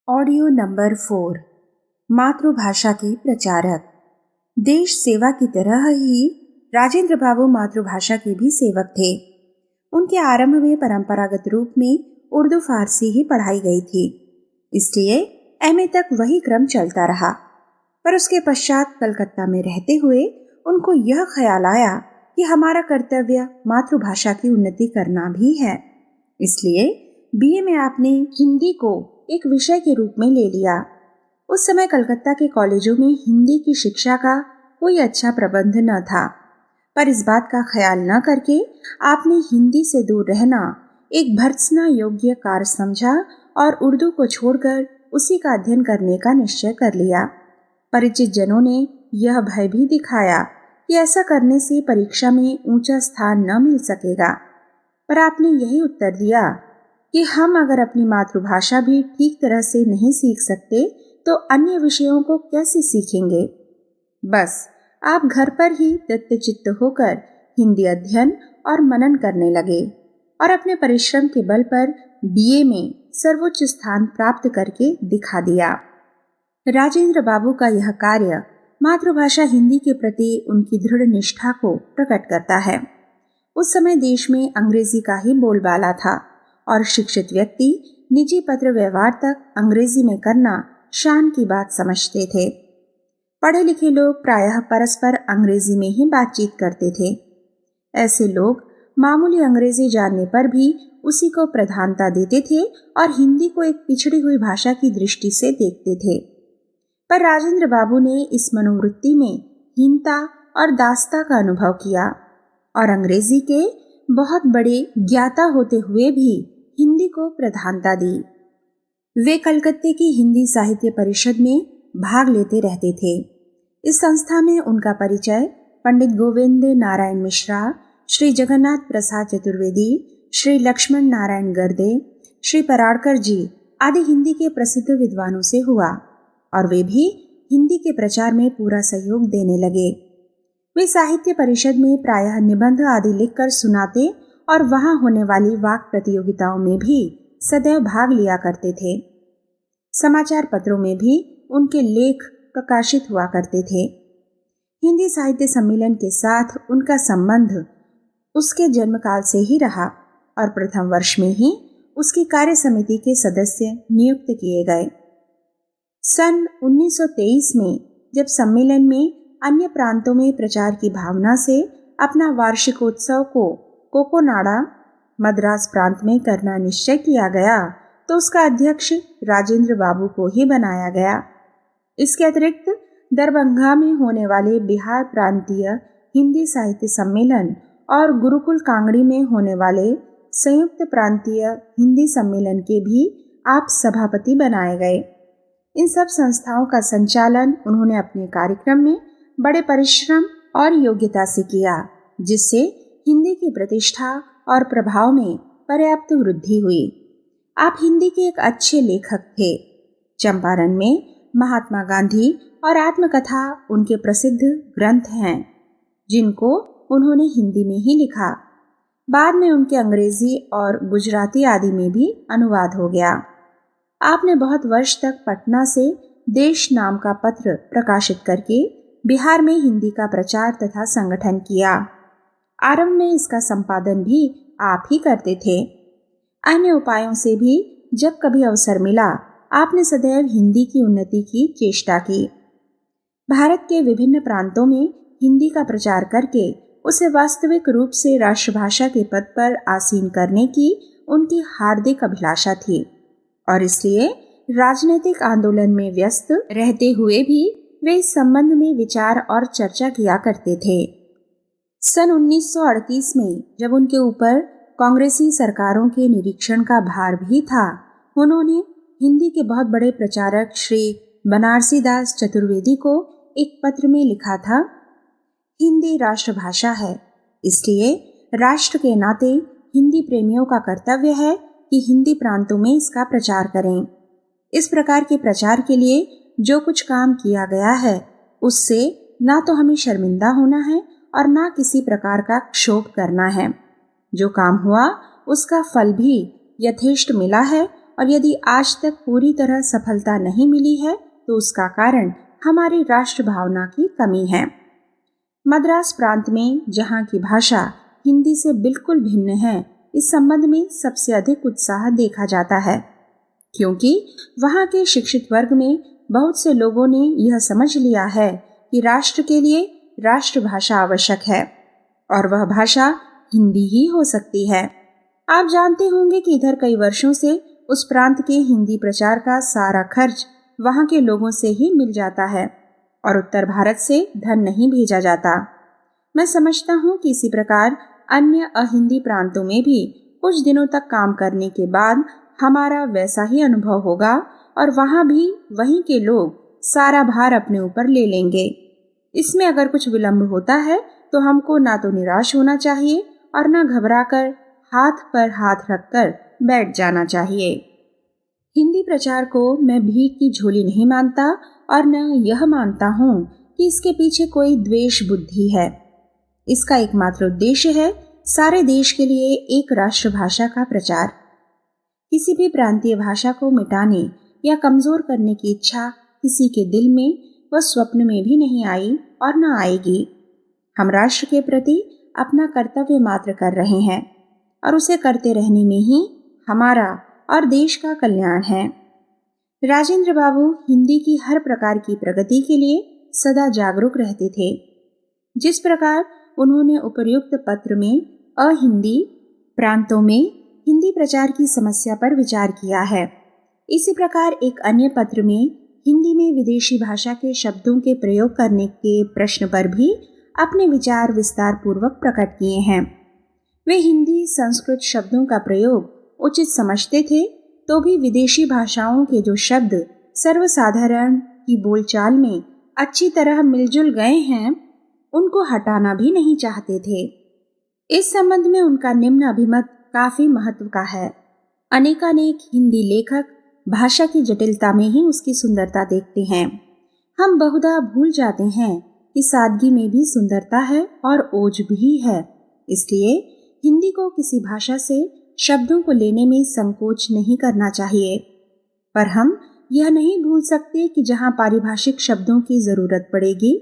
Audio number 4। मातृभाषा के प्रचारक। देश सेवा की तरह ही राजेंद्र बाबू मातृभाषा के भी सेवक थे। उनके आरंभ में परंपरागत रूप में उर्दू फारसी ही पढ़ाई गई थी, इसलिए एमए तक वही क्रम चलता रहा। पर उसके पश्चात कलकत्ता में रहते हुए उनको यह ख्याल आया कि हमारा कर्तव्य मातृभाषा की उन्नति करना भी है। इसलिए बीए में आपने हिंदी को एक विषय के रूप में ले लिया। उस समय कलकत्ता के कॉलेजों में हिंदी की शिक्षा का कोई अच्छा प्रबंध न था, पर इस बात का ख्याल न करके आपने हिंदी से दूर रहना एक भर्त्सना योग्य कार्य समझा और उर्दू को छोड़कर उसी का अध्ययन करने का निश्चय कर लिया। परिचित जनों ने यह भय भी दिखाया कि ऐसा करने से परीक्षा में ऊंचा स्थान न मिल सकेगा, पर आपने यही उत्तर दिया कि हम अगर अपनी मातृभाषा भी ठीक तरह से नहीं सीख सकते तो अन्य विषयों को कैसे सीखेंगे। बस आप घर पर ही दत्तचित्त होकर हिंदी अध्ययन और मनन करने लगे और अपने परिश्रम के बल पर बीए में सर्वोच्च स्थान प्राप्त करके दिखा दिया। राजेंद्र बाबू का यह कार्य मातृभाषा हिंदी के प्रति उनकी दृढ़ निष्ठा को प्रकट करता है। उस समय देश में अंग्रेजी का ही बोलबाला था और शिक्षित व्यक्ति निजी पत्र व्यवहार तक अंग्रेजी में करना शान की बात समझते थे। पढ़े लिखे लोग प्रायः परस्पर अंग्रेजी में ही बातचीत करते थे। ऐसे लोग मामूली अंग्रेजी जानने पर भी उसी को प्रधानता देते थे और हिंदी को एक पिछड़ी हुई भाषा की दृष्टि से देखते थे। पर राजेंद्र बाबू ने इस मनोवृत्ति में हीनता और दास्ता का अनुभव किया और अंग्रेजी के बहुत बड़े ज्ञाता होते हुए भी हिंदी को प्रधानता दी। वे कलकत्ते की हिंदी साहित्य परिषद में भाग लेते रहते थे। इस संस्था में उनका परिचय पंडित गोविंद नारायण मिश्रा, श्री जगन्नाथ प्रसाद चतुर्वेदी, श्री लक्ष्मण नारायण गर्दे, श्री पराड़कर जी आदि हिंदी के प्रसिद्ध विद्वानों से हुआ और वे भी हिंदी के प्रचार में पूरा सहयोग देने लगे। वे साहित्य परिषद में प्रायः निबंध आदि लिखकर सुनाते और वहां होने वाली वाक प्रतियोगिताओं में भी सदैव भाग लिया करते थे। समाचार पत्रों में भी उनके लेख प्रकाशित हुआ करते थे। हिंदी साहित्य सम्मेलन के साथ उनका संबंध उसके जन्मकाल से ही रहा और प्रथम वर्ष में ही उसकी कार्य समिति के सदस्य नियुक्त किए गए। सन 1923 में जब सम्मेलन में अन्य प्रांतों में प्रचार की भावना से अपना वार्षिकोत्सव को कोकोनाडा मद्रास प्रांत में करना निश्चय किया गया तो उसका अध्यक्ष राजेंद्र बाबू को ही बनाया गया। इसके अतिरिक्त दरभंगा में होने वाले बिहार प्रांतीय हिंदी साहित्य सम्मेलन और गुरुकुल कांगड़ी में होने वाले संयुक्त प्रांतीय हिंदी सम्मेलन के भी आप सभापति बनाए गए। इन सब संस्थाओं का संचालन उन्होंने अपने कार्यक्रम में बड़े परिश्रम और योग्यता से किया, जिससे हिंदी की प्रतिष्ठा और प्रभाव में पर्याप्त वृद्धि हुई। आप हिंदी के एक अच्छे लेखक थे। चंपारण में महात्मा गांधी और आत्मकथा उनके प्रसिद्ध ग्रंथ हैं, जिनको उन्होंने हिंदी में ही लिखा। बाद में उनके अंग्रेजी और गुजराती आदि में भी अनुवाद हो गया। आपने बहुत वर्ष तक पटना से देश नाम का पत्र प्रकाशित करके बिहार में हिंदी का प्रचार तथा संगठन किया। आरंभ में इसका संपादन भी आप ही करते थे। अन्य उपायों से भी जब कभी अवसर मिला आपने सदैव हिंदी की उन्नति की चेष्टा की। भारत के विभिन्न प्रांतों में हिंदी का प्रचार करके उसे वास्तविक रूप से राष्ट्रभाषा के पद पर आसीन करने की उनकी हार्दिक अभिलाषा थी और इसलिए राजनीतिक आंदोलन में व्यस्त रहते हुए भी वे इस संबंध में विचार और चर्चा किया करते थे। सन 1938 में जब उनके ऊपर कांग्रेसी सरकारों के निरीक्षण का भार भी था, उन्होंने हिंदी के बहुत बड़े प्रचारक श्री बनारसी दास चतुर्वेदी को एक पत्र में लिखा था, हिंदी राष्ट्रभाषा है, इसलिए राष्ट्र के नाते हिंदी प्रेमियों का कर्तव्य है कि हिंदी प्रांतों में इसका प्रचार करें। इस प्रकार के प्रचार के लिए जो कुछ काम किया गया है उससे ना तो हमें शर्मिंदा होना है और ना किसी प्रकार का क्षोभ करना है। जो काम हुआ उसका फल भी यथेष्ट मिला है और यदि आज तक पूरी तरह सफलता नहीं मिली है तो उसका कारण हमारी राष्ट्र भावना की कमी है। मद्रास प्रांत में, जहाँ की भाषा हिंदी से बिल्कुल भिन्न है, इस संबंध में सबसे अधिक उत्साह देखा जाता है, क्योंकि वहाँ के शिक्षित वर्ग में बहुत से लोगों ने यह समझ लिया है कि राष्ट्र के लिए राष्ट्रभाषा आवश्यक है और वह भाषा हिंदी ही हो सकती है। आप जानते होंगे कि इधर कई वर्षों से उस प्रांत के हिंदी प्रचार का सारा खर्च वहाँ के लोगों से ही मिल जाता है और उत्तर भारत से धन नहीं भेजा जाता। मैं समझता हूँ कि इसी प्रकार अन्य अहिंदी प्रांतों में भी कुछ दिनों तक काम करने के बाद हमारा वैसा ही अनुभव होगा और वहाँ भी वहीं के लोग सारा भार अपने ऊपर ले लेंगे। इसमें अगर कुछ विलंब होता है तो हमको ना तो निराश होना चाहिए और ना घबराकर हाथ पर हाथ रखकर बैठ जाना चाहिए। हिंदी प्रचार को मैं भीख की झोली नहीं मानता और न यह मानता हूँ कि इसके पीछे कोई द्वेष बुद्धि है। इसका एकमात्र उद्देश्य है सारे देश के लिए एक राष्ट्रभाषा का प्रचार। किसी भी प्रांतीय भाषा को मिटाने या कमजोर करने की इच्छा किसी के दिल में व स्वप्न में भी नहीं आई और न आएगी। हम राष्ट्र के प्रति अपना कर्तव्य मात्र कर रहे हैं और उसे करते रहने में ही हमारा और देश का कल्याण है। राजेंद्र बाबू हिंदी की हर प्रकार की प्रगति के लिए सदा जागरूक रहते थे। जिस प्रकार उन्होंने उपर्युक्त पत्र में अहिंदी प्रांतों में हिंदी प्रचार की समस्या पर विचार किया है, इसी प्रकार एक अन्य पत्र में हिंदी में विदेशी भाषा के शब्दों के प्रयोग करने के प्रश्न पर भी अपने विचार विस्तार पूर्वक प्रकट किए हैं। वे हिंदी संस्कृत शब्दों का प्रयोग उचित समझते थे, तो भी विदेशी भाषाओं के जो शब्द सर्वसाधारण की बोलचाल में अच्छी तरह मिलजुल गए हैं, उनको हटाना भी नहीं चाहते थे। इस संबंध में उनका निम्न अभिमत काफी महत्व का है। अनेकानेक हिंदी लेखक भाषा की जटिलता में ही उसकी सुंदरता देखते हैं। हम बहुधा भूल जाते हैं कि सादगी में भी सुंदरता है और ओज भी है। इसलिए हिंदी को किसी भाषा से शब्दों को लेने में संकोच नहीं करना चाहिए, पर हम यह नहीं भूल सकते कि जहाँ पारिभाषिक शब्दों की जरूरत पड़ेगी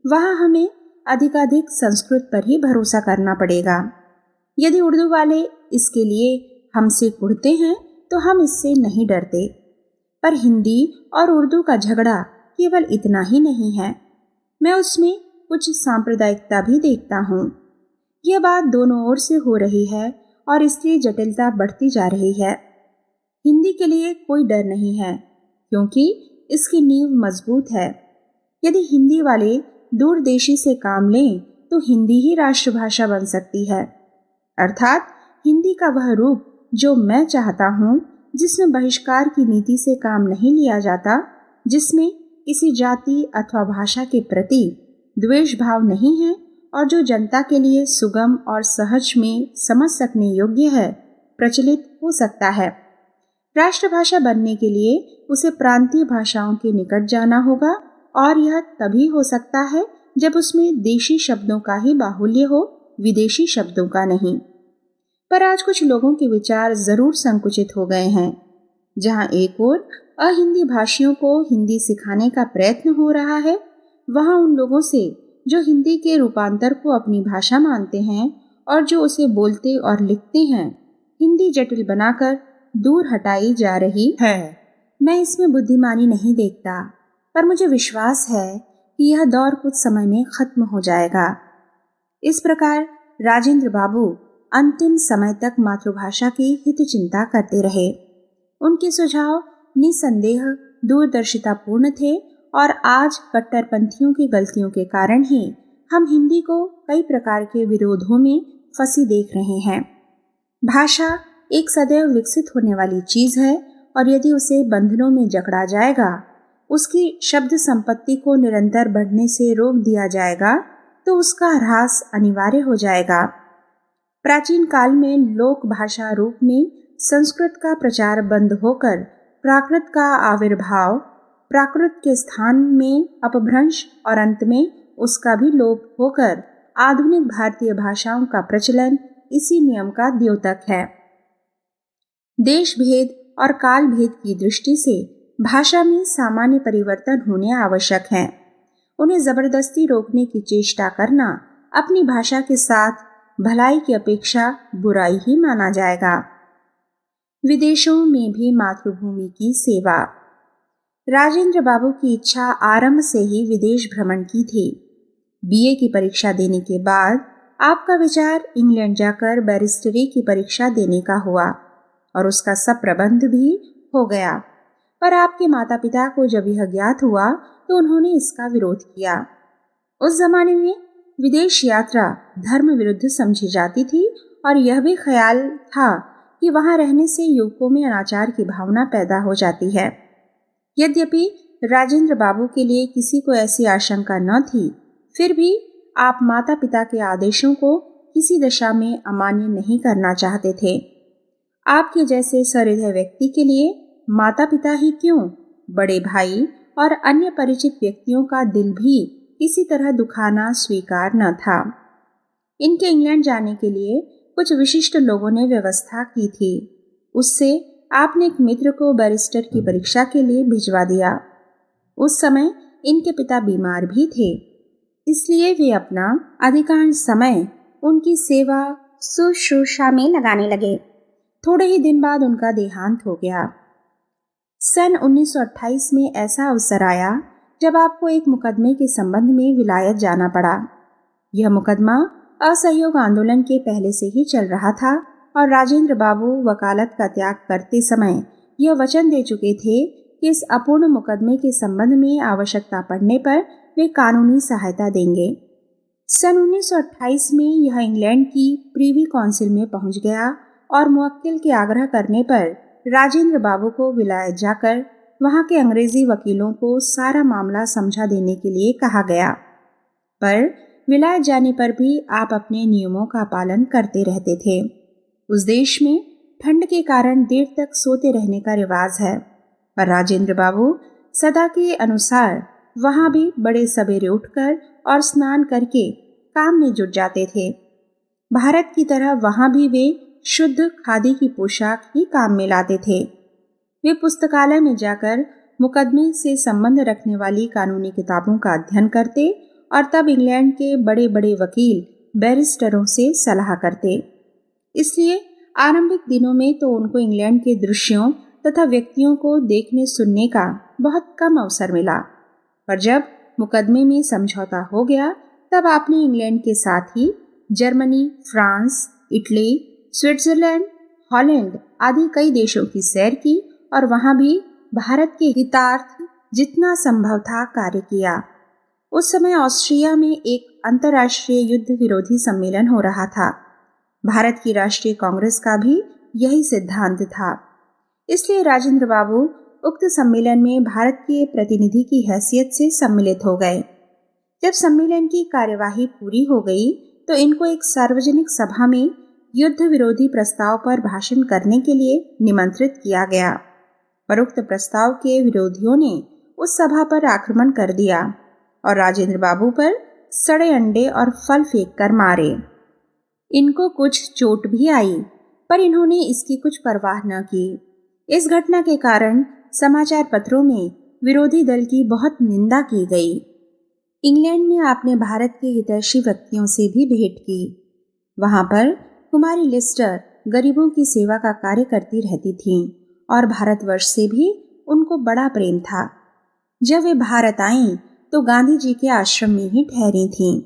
वहाँ हमें अधिकाधिक संस्कृत पर ही भरोसा करना पड़ेगा। यदि उर्दू वाले इसके लिए हमसे कुढ़ते हैं तो हम इससे नहीं डरते, पर हिंदी और उर्दू का झगड़ा केवल इतना ही नहीं है, मैं उसमें कुछ सांप्रदायिकता भी देखता हूँ। यह बात दोनों ओर से हो रही है और इसलिए जटिलता बढ़ती जा रही है। हिंदी के लिए कोई डर नहीं है, क्योंकि इसकी नींव मजबूत है। यदि हिंदी वाले दूरदेशी से काम लें तो हिंदी ही राष्ट्रभाषा बन सकती है, अर्थात हिंदी का वह रूप जो मैं चाहता हूँ, जिसमें बहिष्कार की नीति से काम नहीं लिया जाता, जिसमें किसी जाति अथवा भाषा के प्रति द्वेष भाव नहीं है और जो जनता के लिए सुगम और सहज में समझ सकने योग्य है, प्रचलित हो सकता है। राष्ट्रभाषा बनने के लिए उसे प्रांतीय भाषाओं के निकट जाना होगा और यह तभी हो सकता है जब उसमें देशी शब्दों का ही बाहुल्य हो, विदेशी शब्दों का नहीं। पर आज कुछ लोगों के विचार जरूर संकुचित हो गए हैं। जहाँ एक ओर अहिंदी भाषियों को हिंदी सिखाने का प्रयत्न हो रहा है, वहाँ उन लोगों से जो हिंदी के रूपांतर को अपनी भाषा मानते हैं और जो उसे बोलते और लिखते हैं, हिंदी जटिल बनाकर दूर हटाई जा रही है। मैं इसमें बुद्धिमानी नहीं देखता, पर मुझे विश्वास है कि यह दौर कुछ समय में खत्म हो जाएगा। इस प्रकार राजेंद्र बाबू अंतिम समय तक मातृभाषा की हित चिंता करते रहे। उनके सुझाव निसंदेह दूरदर्शितापूर्ण थे और आज कट्टरपंथियों की गलतियों के कारण ही हम हिंदी को कई प्रकार के विरोधों में फंसी देख रहे हैं। भाषा एक सदैव विकसित होने वाली चीज है और यदि उसे बंधनों में जकड़ा जाएगा, उसकी शब्द संपत्ति को निरंतर बढ़ने से रोक दिया जाएगा, तो उसका ह्रास अनिवार्य हो जाएगा। प्राचीन काल में लोक भाषा रूप में संस्कृत का प्रचार बंद होकर प्राकृत का आविर्भाव, प्राकृत के स्थान में अपभ्रंश और अंत में उसका भी लोप होकर आधुनिक भारतीय भाषाओं का प्रचलन इसी नियम का द्योतक है। देश भेद और काल भेद की दृष्टि से भाषा में सामान्य परिवर्तन होने आवश्यक हैं। उन्हें जबरदस्ती रोकने की चेष्टा करना अपनी भाषा के साथ भलाई की अपेक्षा बुराई ही माना जाएगा। विदेशों में भी मातृभूमि की सेवा। राजेंद्र बाबू की इच्छा आरंभ से ही विदेश भ्रमण की थी। बीए की परीक्षा देने के बाद आपका विचार इंग्लैंड जाकर बैरिस्टरी की परीक्षा देने का हुआ और उसका सब प्रबंध भी हो गया। पर आपके माता पिता को जब यह ज्ञात हुआ तो उन्होंने इसका विरोध किया। उस जमाने में विदेश यात्रा धर्म विरुद्ध समझी जाती थी और यह भी ख्याल था कि वहां रहने से युवकों में अनाचार की भावना पैदा हो जाती है। यद्यपि राजेंद्र बाबू के लिए किसी को ऐसी आशंका न थी, फिर भी आप माता पिता के आदेशों को किसी दशा में अमान्य नहीं करना चाहते थे। आपके जैसे सहृदय व्यक्ति के लिए माता पिता ही क्यों, बड़े भाई और अन्य परिचित व्यक्तियों का दिल भी किसी तरह दुखाना स्वीकार न था। इनके इंग्लैंड जाने के लिए कुछ विशिष्ट लोगों ने व्यवस्था की थी। उससे आपने एक मित्र को बैरिस्टर की परीक्षा के लिए भिजवा दिया। उस समय इनके पिता बीमार भी थे, इसलिए वे अपना अधिकांश समय उनकी सेवा शुश्रूषा में लगाने लगे। थोड़े ही दिन बाद उनका देहांत हो गया। सन 1928 में ऐसा अवसर आया जब आपको एक मुकदमे के संबंध में विलायत जाना पड़ा। यह मुकदमा असहयोग आंदोलन के पहले से ही चल रहा था और राजेंद्र बाबू वकालत का त्याग करते समय यह वचन दे चुके थे कि इस अपूर्ण मुकदमे के संबंध में आवश्यकता पड़ने पर वे कानूनी सहायता देंगे। सन 1928 में यह इंग्लैंड की प्रीवी काउंसिल में पहुंच गया और मुवक्किल के आग्रह करने पर राजेंद्र बाबू को विलायत जाकर वहां के अंग्रेजी वकीलों को सारा मामला समझा देने के लिए कहा गया। पर विलायत जाने पर भी आप अपने नियमों का पालन करते रहते थे। उस देश में ठंड के कारण देर तक सोते रहने का रिवाज है, पर राजेंद्र बाबू सदा के अनुसार वहां भी बड़े सवेरे उठकर और स्नान करके काम में जुट जाते थे। भारत की तरह वहां भी वे शुद्ध खादी की पोशाक ही काम में लाते थे। वे पुस्तकालय में जाकर मुकदमे से संबंध रखने वाली कानूनी किताबों का अध्ययन करते और तब इंग्लैंड के बड़े बड़े वकील बैरिस्टरों से सलाह करते। इसलिए आरंभिक दिनों में तो उनको इंग्लैंड के दृश्यों तथा व्यक्तियों को देखने सुनने का बहुत कम अवसर मिला। पर जब मुकदमे में समझौता हो गया तब आपने इंग्लैंड के साथ ही Germany, France, Italy, Switzerland, Holland आदि कई देशों की सैर की और वहां भी भारत के हितार्थ जितना संभव था कार्य किया। उस समय ऑस्ट्रिया में एक अंतर्राष्ट्रीय युद्ध विरोधी सम्मेलन हो रहा था। भारत की राष्ट्रीय कांग्रेस का भी यही सिद्धांत था। इसलिए राजेंद्र बाबू उक्त सम्मेलन में भारत के प्रतिनिधि की हैसियत से सम्मिलित हो गए। जब सम्मेलन की कार्यवाही पूरी हो गई तो इनको एक सार्वजनिक सभा में युद्ध विरोधी प्रस्ताव पर भाषण करने के लिए निमंत्रित किया गया। पर उक्त प्रस्ताव के विरोधियों ने उस सभा पर आक्रमण कर दिया और राजेंद्र बाबू पर सड़े अंडे और फल फेंक कर मारे। इनको कुछ चोट भी आई, पर इन्होंने इसकी कुछ परवाह न की। इस घटना के कारण समाचार पत्रों में विरोधी दल की बहुत निंदा की गई। इंग्लैंड में आपने भारत के हितैषी व्यक्तियों से भी भेंट की। वहां पर कुमारी लिस्टर गरीबों की सेवा का कार्य करती रहती थीं और भारतवर्ष से भी उनको बड़ा प्रेम था। जब वे भारत आईं तो गांधी जी के आश्रम में ही ठहरी थीं।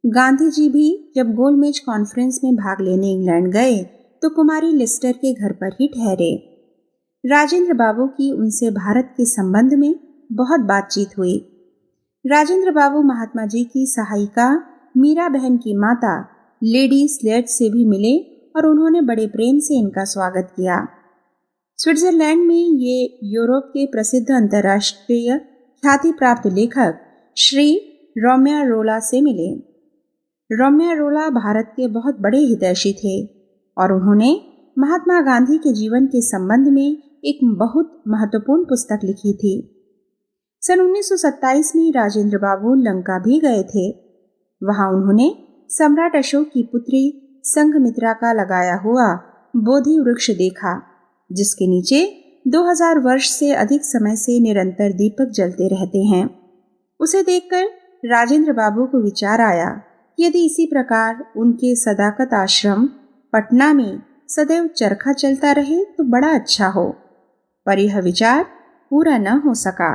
गांधी जी भी जब गोलमेज कॉन्फ्रेंस में भाग लेने इंग्लैंड गए तो कुमारी लिस्टर के घर पर ही ठहरे। राजेंद्र बाबू की उनसे भारत के संबंध में बहुत बातचीत हुई। राजेंद्र बाबू महात्मा जी की सहायिका मीरा बहन की माता लेडी स्लेट से भी मिले और उन्होंने बड़े प्रेम से इनका स्वागत किया। स्विट्जरलैंड में ये यूरोप के प्रसिद्ध अंतर्राष्ट्रीय ख्याति प्राप्त लेखक श्री रोमेरोला से मिले। रोमेरोला भारत के बहुत बड़े हितैषी थे और उन्होंने महात्मा गांधी के जीवन के संबंध में एक बहुत महत्वपूर्ण पुस्तक लिखी थी। सन 1927 में राजेंद्र बाबू लंका भी गए थे। वहां उन्होंने सम्राट अशोक की पुत्री संघमित्रा का लगाया हुआ बोधि वृक्ष देखा जिसके नीचे 2000 वर्ष से अधिक समय से निरंतर दीपक जलते रहते हैं। उसे देखकर राजेंद्र बाबू को विचार आया कि यदि इसी प्रकार उनके सदाकत आश्रम पटना में सदैव चरखा चलता रहे तो बड़ा अच्छा हो, पर यह विचार पूरा न हो सका।